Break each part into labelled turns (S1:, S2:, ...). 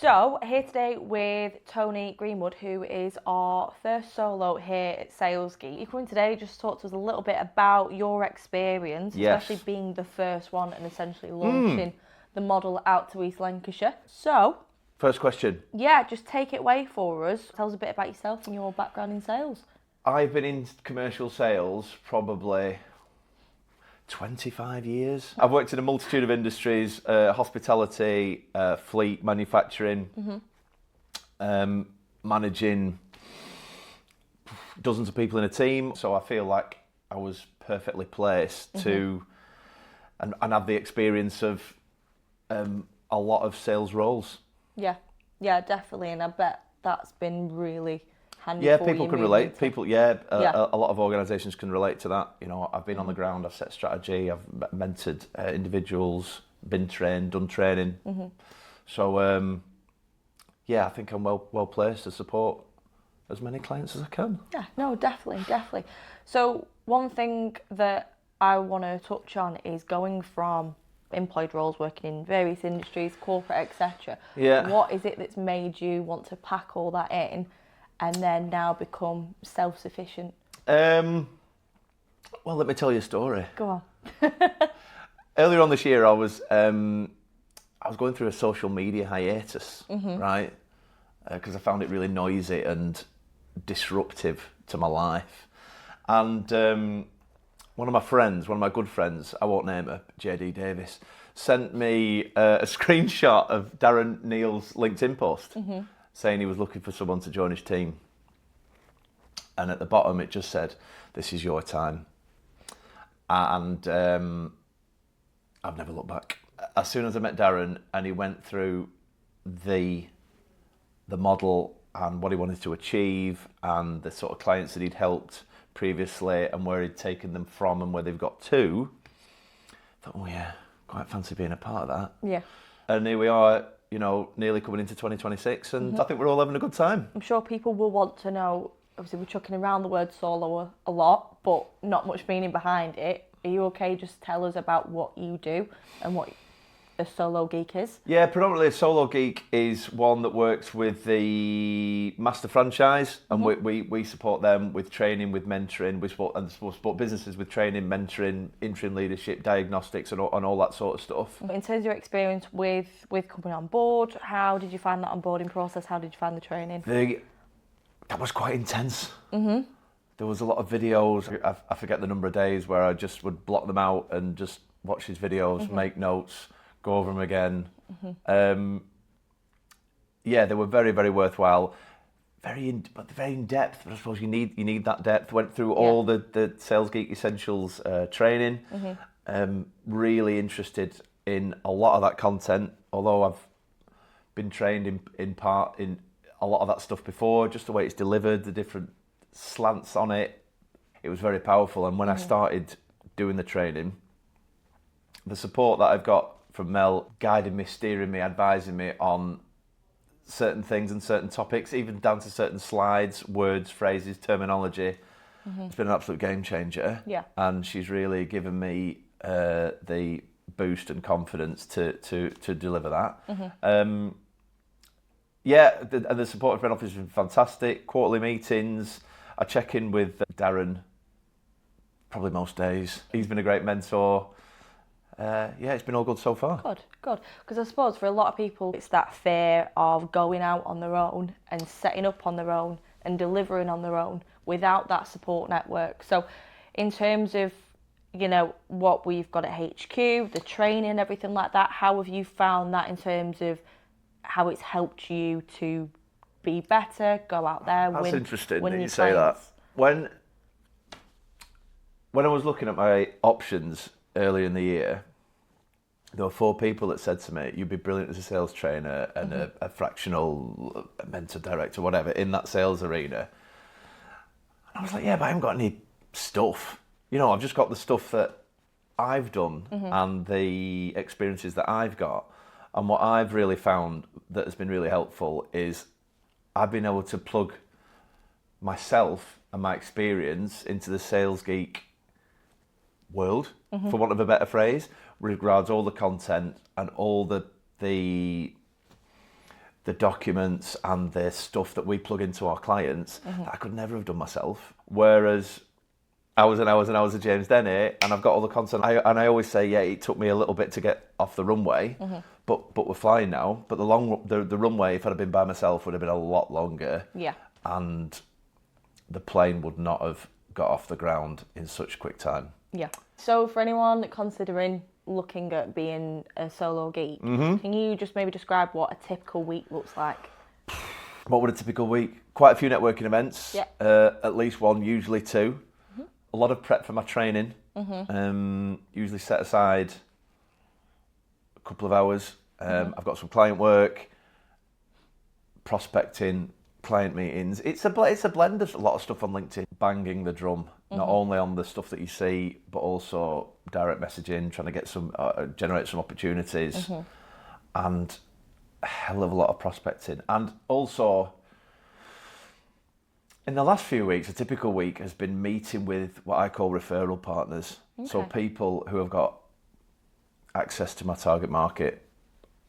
S1: So, here today with Tony Greenwood, who is our first solo here at Sales Geek. You're coming today just to talk to us a little bit about your experience, especially being the first one and essentially launching the model out to East Lancashire. So,
S2: first question.
S1: Yeah, just take it away for us. Tell us a bit about yourself and your background in sales.
S2: I've been in commercial sales probably 25 years. I've worked in a multitude of industries, hospitality, fleet, manufacturing, managing dozens of people in a team. So I feel like I was perfectly placed to and have the experience of a lot of sales roles.
S1: Yeah, definitely. And I bet that's been really handy
S2: Yeah,
S1: for
S2: people
S1: you
S2: can
S1: moving
S2: relate.
S1: to-
S2: A lot of organisations can relate to that. You know, I've been on the ground, I've set strategy, I've mentored individuals, been trained, done training. So, I think I'm well placed to support as many clients as I can.
S1: Yeah, no, definitely. So one thing that I want to touch on is going from employed roles, working in various industries, corporate, etc.
S2: Yeah.
S1: What is it that's made you want to pack all that in and then now become self-sufficient?
S2: Well, let me tell you a story.
S1: Go on.
S2: Earlier on this year, I was going through a social media hiatus, right? Because I found it really noisy and disruptive to my life. And one of my good friends, I won't name her, JD Davis, sent me a screenshot of Darren Neal's LinkedIn post saying he was looking for someone to join his team. And at the bottom it just said, "This is your time." And I've never looked back. As soon as I met Darren and he went through the model and what he wanted to achieve and the sort of clients that he'd helped previously and where he'd taken them from and where they've got to, I thought, oh yeah, quite fancy being a part of that.
S1: Yeah.
S2: And here we are, you know, nearly coming into 2026 and I think we're all having a good time.
S1: I'm sure people will want to know, obviously we're chucking around the word solo a lot, but not much meaning behind it. Are you okay? Just tell us about what you do and what a Solo Geek is.
S2: Yeah, predominantly a Solo Geek is one that works with the master franchise and we support them with training, with mentoring, we support businesses with training, mentoring, interim leadership, diagnostics and all that sort of stuff.
S1: In terms of your experience with coming on board, how did you find that onboarding process? How did you find the training?
S2: That was quite intense. There was a lot of videos. I forget the number of days where I just would block them out and just watch these videos, make notes, go over them again. They were very, very worthwhile. Very in depth. But I suppose you need that depth. Went through all the Sales Geek Essentials training. Really interested in a lot of that content. Although I've been trained in part in a lot of that stuff before, just the way it's delivered, the different slants on it. It was very powerful. And when I started doing the training, the support that I've got from Mel, guiding me, steering me, advising me on certain things and certain topics, even down to certain slides, words, phrases, terminology. It's been an absolute game changer. Yeah. And she's really given me the boost and confidence to deliver that. And the support of Red Office has been fantastic. Quarterly meetings. I check in with Darren probably most days. He's been a great mentor. It's been all good so far.
S1: Good. Because I suppose for a lot of people, it's that fear of going out on their own and setting up on their own and delivering on their own without that support network. So in terms of, you know, what we've got at HQ, the training, everything like that, how have you found that in terms of how it's helped you to be better, go out there,
S2: That's
S1: win?
S2: interesting
S1: win
S2: that
S1: your
S2: you say
S1: clients?
S2: that. When I was looking at my options earlier in the year, there were 4 people that said to me, "You'd be brilliant as a sales trainer and a fractional mentor director, whatever, in that sales arena." And I was like, "Yeah, but I haven't got any stuff. You know, I've just got the stuff that I've done and the experiences that I've got." And what I've really found that has been really helpful is I've been able to plug myself and my experience into the Sales Geek world, for want of a better phrase, regards all the content and all the the documents and the stuff that we plug into our clients that I could never have done myself. Whereas hours and hours and hours of James Denny, and I've got all the content. I always say, yeah, it took me a little bit to get off the runway, but we're flying now. But the runway, if I'd have been by myself, would have been a lot longer.
S1: Yeah.
S2: And the plane would not have got off the ground in such quick time.
S1: Yeah. So for anyone considering looking at being a solo geek, can you just maybe describe what a typical week looks like?
S2: What would a typical week? Quite a few networking events.
S1: Yeah.
S2: At least one, usually two. A lot of prep for my training. Usually set aside a couple of hours. I've got some client work, prospecting, client meetings. It's a blend of a lot of stuff on LinkedIn. Banging the drum, not only on the stuff that you see, but also direct messaging, trying to get some generate some opportunities, and a hell of a lot of prospecting. And also, in the last few weeks, a typical week has been meeting with what I call referral partners. So people who have got access to my target market,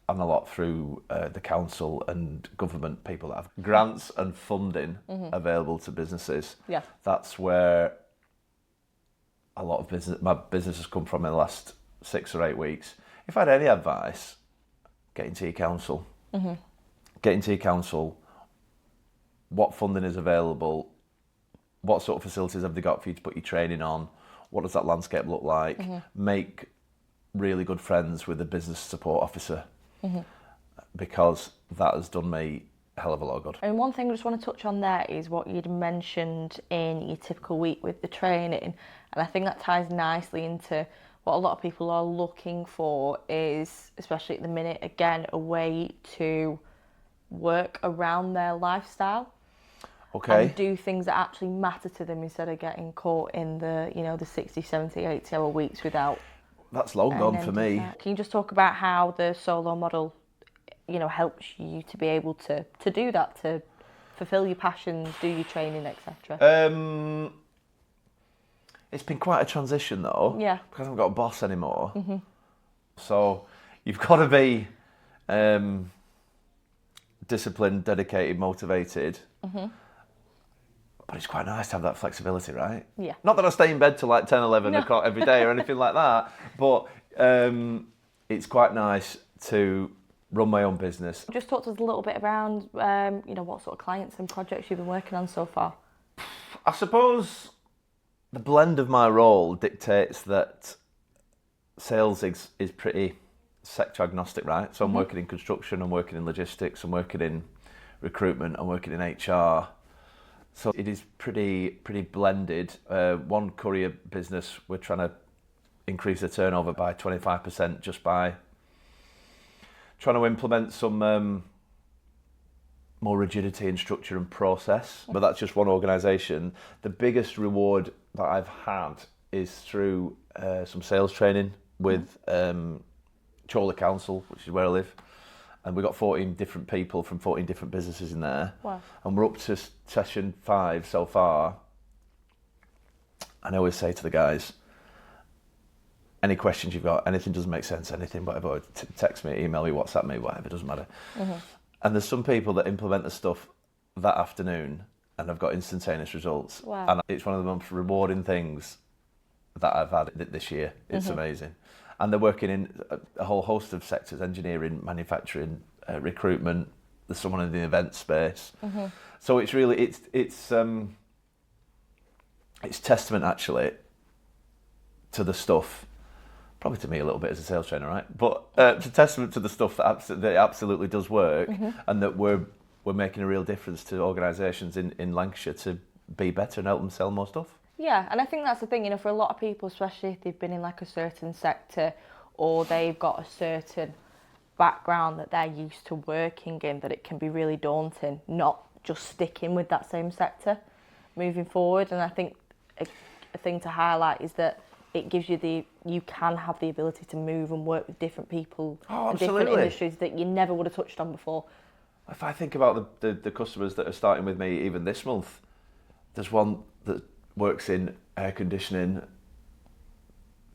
S2: and a lot through the council and government, people that have grants and funding available to businesses.
S1: Yeah.
S2: That's where a lot of my business has come from in the last 6 or 8 weeks. If I had any advice, get into your council. Get into your council. What funding is available? What sort of facilities have they got for you to put your training on? What does that landscape look like? Make really good friends with the business support officer, because that has done me a hell of a lot of good.
S1: And one thing I just want to touch on there is what you'd mentioned in your typical week with the training, and I think that ties nicely into what a lot of people are looking for is, especially at the minute, again, a way to work around their lifestyle.
S2: Okay.
S1: And do things that actually matter to them instead of getting caught in the 60, 70, 80-hour weeks without...
S2: That's long gone for me.
S1: Can you just talk about how the solo model, helps you to be able to do that, to fulfill your passions, do your training, etc.?
S2: It's been quite a transition though.
S1: Yeah.
S2: Because I haven't got a boss anymore. So you've got to be disciplined, dedicated, motivated. But it's quite nice to have that flexibility, right?
S1: Yeah.
S2: Not that I stay in bed till like 10, 11 o'clock every day or anything like that, but it's quite nice to run my own business.
S1: Just talk to us a little bit around, what sort of clients and projects you've been working on so far.
S2: I suppose the blend of my role dictates that sales is pretty sector agnostic, right? So I'm working in construction, I'm working in logistics, I'm working in recruitment, I'm working in HR. So it is pretty blended. One courier business, we're trying to increase the turnover by 25% just by trying to implement some more rigidity in structure and process. But that's just one organisation. The biggest reward that I've had is through some sales training with Chorley Council, which is where I live. And we've got 14 different people from 14 different businesses in there.
S1: Wow.
S2: And we're up to session 5 so far. And I always say to the guys, any questions you've got, anything doesn't make sense, anything, whatever, text me, email me, WhatsApp me, whatever, doesn't matter. And there's some people that implement the stuff that afternoon and have got instantaneous results.
S1: Wow.
S2: And it's one of the most rewarding things that I've had this year. It's amazing. And they're working in a whole host of sectors: engineering, manufacturing, recruitment. There's someone in the event space. So it's really it's testament actually to the stuff. Probably to me a little bit as a sales trainer, right? But it's a testament to the stuff that absolutely does work, and that we're making a real difference to organisations in Lancashire to be better and help them sell more stuff.
S1: Yeah, and I think that's the thing, for a lot of people, especially if they've been in like a certain sector or they've got a certain background that they're used to working in, that it can be really daunting not just sticking with that same sector moving forward. And I think a thing to highlight is that it gives you you can have the ability to move and work with different people and different industries that you never would have touched on before.
S2: If I think about the customers that are starting with me even this month, there's one that works in air conditioning,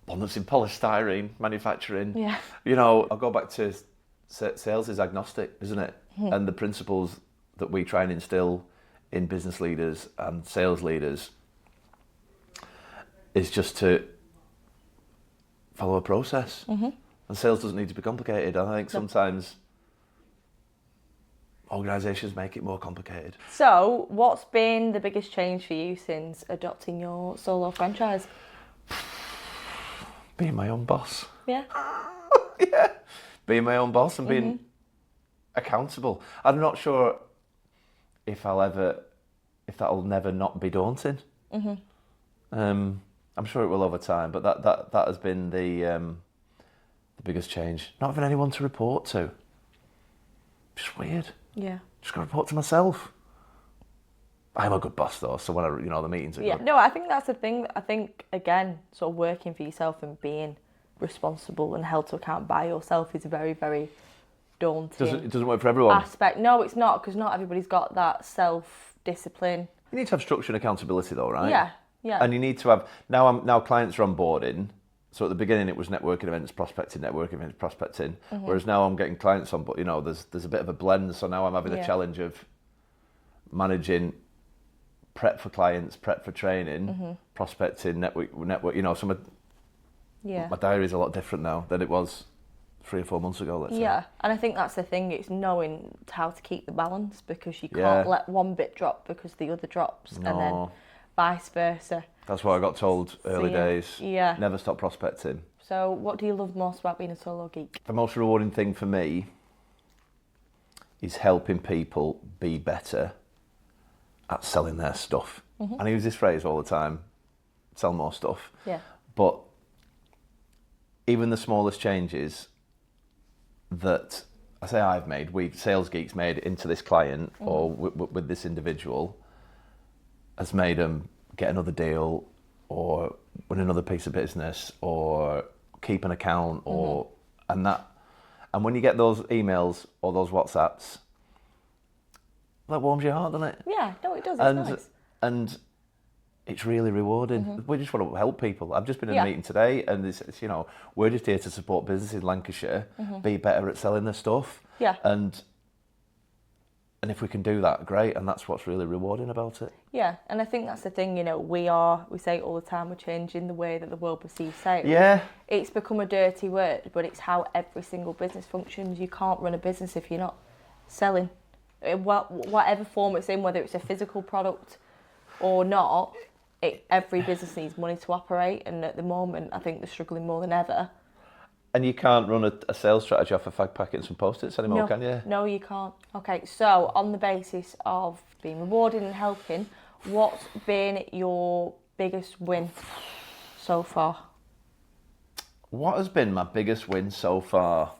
S2: one that's in polystyrene manufacturing.
S1: Yeah.
S2: I'll go back to sales is agnostic, isn't it? and the principles that we try and instill in business leaders and sales leaders is just to follow a process. And sales doesn't need to be complicated. I think sometimes organisations make it more complicated.
S1: So, what's been the biggest change for you since adopting your solo franchise?
S2: Being my own boss.
S1: Yeah.
S2: Yeah. Being my own boss and being accountable. I'm not sure if that'll never not be daunting. I'm sure it will over time, but that has been the biggest change. Not having anyone to report to. Just weird.
S1: Yeah.
S2: Just got to report to myself. I'm a good boss though, so when the meetings are good.
S1: No, I think that's the thing. I think, again, sort of working for yourself and being responsible and held to account by yourself is very, very daunting.
S2: It doesn't work for everyone.
S1: Aspect. No, it's not, because not everybody's got that self-discipline.
S2: You need to have structure and accountability though, right?
S1: Yeah.
S2: And you need to have, now clients are onboarding, so at the beginning it was networking events, prospecting, whereas now I'm getting clients on, but there's a bit of a blend, so now I'm having a challenge of managing prep for clients, prep for training, prospecting, network, so my diary is a lot different now than it was 3 or 4 months ago, let's say.
S1: Yeah, and I think that's the thing, it's knowing how to keep the balance, because you can't let one bit drop because the other drops, and then vice versa.
S2: That's what I got told early days.
S1: Yeah.
S2: Never stop prospecting.
S1: So what do you love most about being a solo geek?
S2: The most rewarding thing for me is helping people be better at selling their stuff. And I use this phrase all the time, sell more stuff.
S1: Yeah.
S2: But even the smallest changes that I say I've made, Sales Geek's made into this client or with this individual has made them get another deal or win another piece of business or keep an account and when you get those emails or those WhatsApps, that warms your heart, doesn't it?
S1: Yeah, no, it does. It's nice.
S2: And it's really rewarding. We just want to help people. I've just been in a meeting today, and it's we're just here to support businesses in Lancashire be better at selling their stuff.
S1: Yeah.
S2: And if we can do that, great. And that's what's really rewarding about it.
S1: Yeah, and I think that's the thing. We say it all the time. We're changing the way that the world perceives sales.
S2: Yeah.
S1: It's become a dirty word, but it's how every single business functions. You can't run a business if you're not selling. Whatever form it's in, whether it's a physical product or not, every business needs money to operate, and at the moment I think they're struggling more than ever.
S2: And you can't run a sales strategy off a fag packet and some post-its anymore, can you?
S1: No, you can't. Okay, so on the basis of being rewarded and helping, what's been your biggest win so far?
S2: What has been my biggest win so far?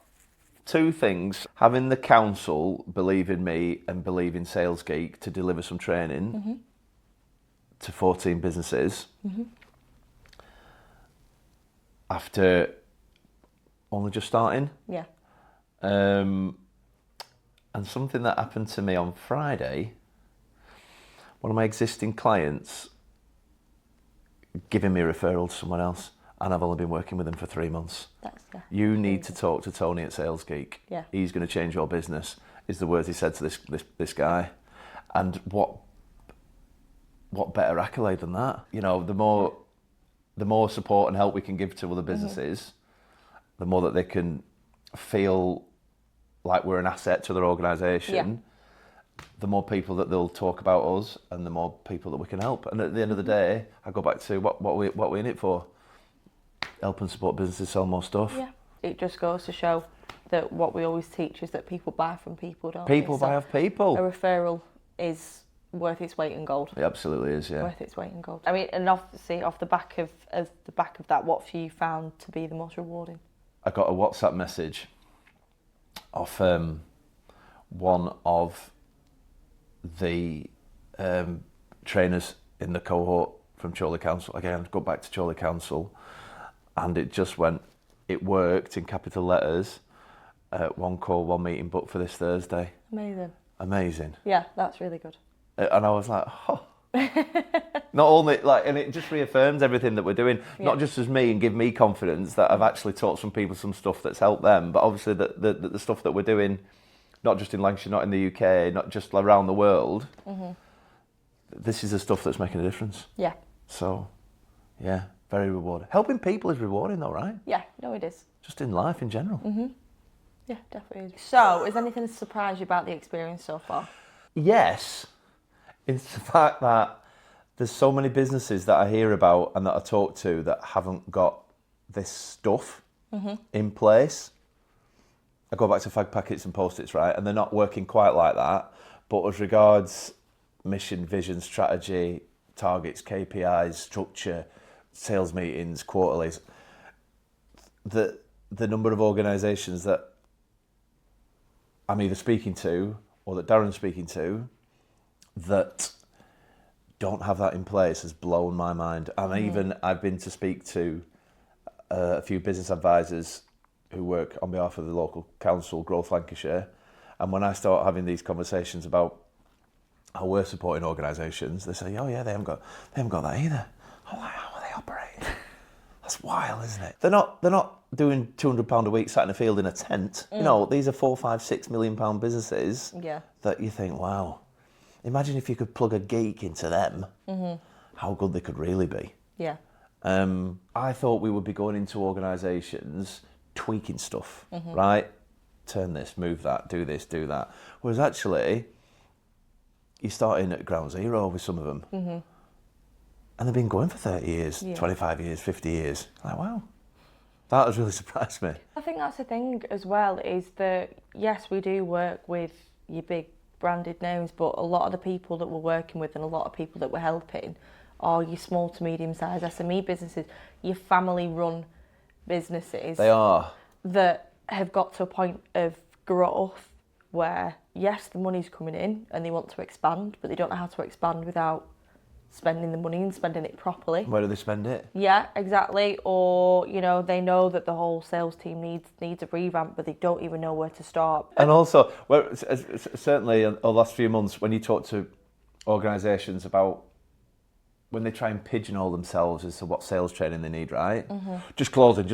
S2: 2 things. Having the council believe in me and believe in Sales Geek to deliver some training to 14 businesses after only just starting.
S1: Yeah.
S2: And something that happened to me on Friday, one of my existing clients giving me a referral to someone else, and I've only been working with him for 3 months. You need to talk to Tony at Sales Geek.
S1: Yeah.
S2: He's going to change your business, is the words he said to this guy. And what better accolade than that? The more support and help we can give to other businesses, the more that they can feel like we're an asset to their organisation, the more people that they'll talk about us and the more people that we can help. And at the end of the day, I go back to what we're in it for. Help and support businesses sell more stuff.
S1: Yeah. It just goes to show that what we always teach is that people buy from people, don't
S2: People buy off people.
S1: A referral is worth its weight in gold.
S2: It absolutely is, yeah.
S1: Worth its weight in gold. I mean, and obviously off the back of that, what have you found to be the most rewarding?
S2: I got a WhatsApp message off one of the trainers in the cohort from Chorley Council. Again, go back to Chorley Council, and it worked in capital letters. 1 call, 1 meeting booked for this Thursday. Amazing.
S1: Yeah, that's really good.
S2: And I was like, oh. Not only and it just reaffirms everything that we're doing, not just as me, and give me confidence that I've actually taught some people some stuff that's helped them, but obviously the stuff that we're doing not just in Lancashire, not in the UK, not just around the world, this is the stuff that's making a difference.
S1: Yeah.
S2: So, yeah, very rewarding. Helping people is rewarding though, right?
S1: Yeah, no, it is.
S2: Just in life in general.
S1: Yeah, definitely is. So, is anything surprised you about the experience so far?
S2: Yes. It's the fact that there's so many businesses that I hear about and that I talk to that haven't got this stuff in place. I go back to fag packets and post-its, right? And they're not working quite like that. But as regards mission, vision, strategy, targets, KPIs, structure, sales meetings, quarterlies, the number of organisations that I'm either speaking to or that Darren's speaking to that don't have that in place has blown my mind. And even I've been to speak to a few business advisors who work on behalf of the local council, Growth Lancashire, and when I start having these conversations about how we're supporting organisations, they say, "Oh yeah, they haven't got that either." I'm like, how are they operating? That's wild, isn't it? They're not doing £200 a week sat in a field in a tent. You know, these are £4, £5, £6 million businesses.
S1: Yeah.
S2: That you think, wow, imagine if you could plug a geek into them, how good they could really be.
S1: Yeah.
S2: I thought we would be going into organisations tweaking stuff, right? Turn this, move that, do this, do that. Whereas actually, you're starting at ground zero with some of them. And they've been going for 30 years, 25 years, 50 years. Like, wow. That has really surprised me.
S1: I think that's the thing as well, is that, yes, we do work with your big branded names, but a lot of the people that we're working with and a lot of people that we're helping are your small to medium-sized SME businesses, your family-run businesses.
S2: They are.
S1: That have got to a point of growth where, yes, the money's coming in and they want to expand, but they don't know how to expand without spending the money and spending it properly.
S2: Where do they spend it?
S1: Yeah, exactly. Or, you know, they know that the whole sales team needs a revamp, but they don't even know where to start.
S2: And also, well, certainly in the last few months, when you talk to organisations about when they try and pigeonhole themselves as to what sales training they need, right? Just closing.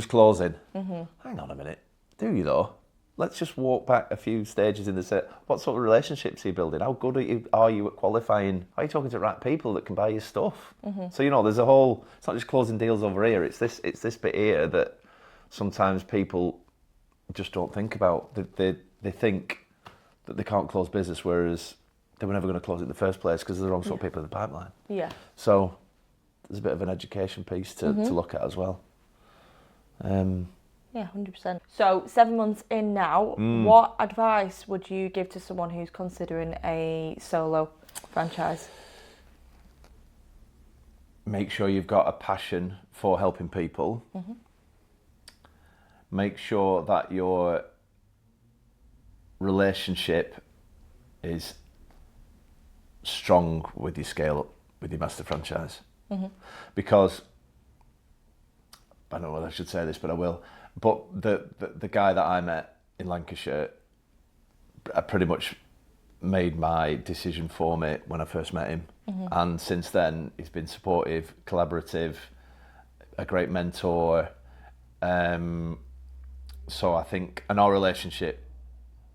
S2: Hang on a minute. Do you though? Let's just walk back a few stages in the set. What sort of relationships are you building? How good are you at qualifying? Are you talking to the right people that can buy your stuff? So, you know, there's a whole, it's not just closing deals over here. It's this bit here that sometimes people just don't think about. They think that they can't close business, whereas they were never going to close it in the first place because they're the wrong sort of people in the pipeline. Yeah. So there's a bit of an education piece to look at as well.
S1: Yeah, 100%. So 7 months in now, what advice would you give to someone who's considering a solo franchise?
S2: Make sure you've got a passion for helping people. Make sure that your relationship is strong with your scale up, with your master franchise. Because, I don't know whether I should say this, but I will. But the guy that I met in Lancashire pretty much made my decision for me when I first met him. And since then, he's been supportive, collaborative, a great mentor. So I think, and our relationship,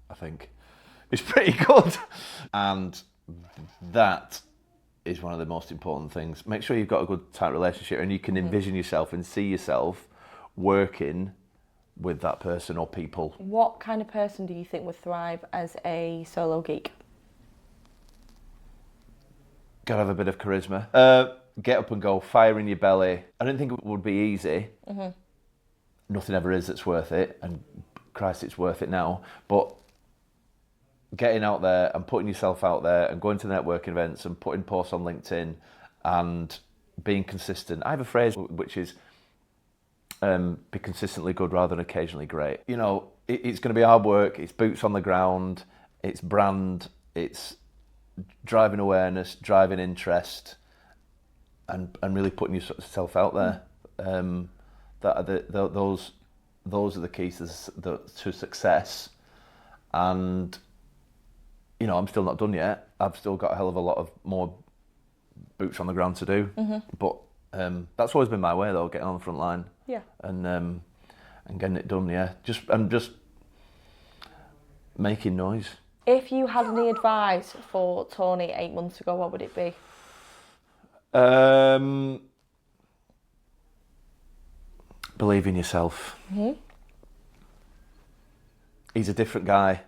S2: I think, is pretty good. And that is one of the most important things. Make sure you've got a good, tight relationship and you can envision yourself and see yourself working with that person or people. What
S1: kind of person do you think would thrive as a solo geek?
S2: Gotta have a bit of charisma. Get up and go, fire in your belly. I didn't think it would be easy. Nothing ever is that's worth it, and Christ, it's worth it now. But getting out there and putting yourself out there and going to networking events and putting posts on LinkedIn and being consistent. I have a phrase which is be consistently good rather than occasionally great. You know, it's going to be hard work, it's boots on the ground, it's brand, it's driving awareness, driving interest, and really putting yourself out there. Those are the keys to success. And, you know, I'm still not done yet. I've still got a hell of a lot of more boots on the ground to do. But that's always been my way, though, getting on the front line.
S1: Yeah.
S2: And getting it done, yeah. I'm just making noise.
S1: If you had any advice for Tony 8 months ago, what would it be?
S2: Believe in yourself. Mm-hmm. He's a different guy,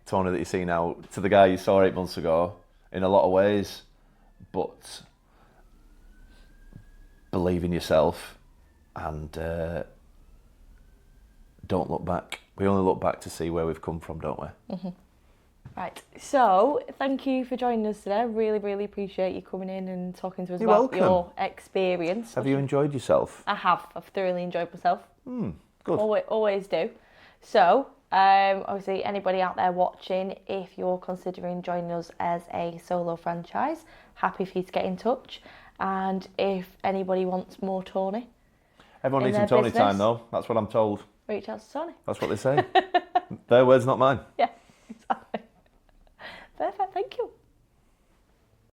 S2: Tony, that you see now, to the guy you saw 8 months ago in a lot of ways. But believe in yourself and don't look back. We only look back to see where we've come from, don't we?
S1: Mm-hmm. Right, so thank you for joining us today. Really, really appreciate you coming in and talking to us about your experience.
S2: Have you enjoyed yourself?
S1: I have. I've thoroughly enjoyed myself.
S2: Good.
S1: Always do. So, obviously, anybody out there watching, if you're considering joining us as a solo franchise, happy for you to get in touch. And if anybody wants more Tony,
S2: everyone needs some Tony time, though. That's what I'm told.
S1: Reach out to Tony.
S2: That's what they say. Their words, not mine.
S1: Yeah, exactly. Perfect, thank you.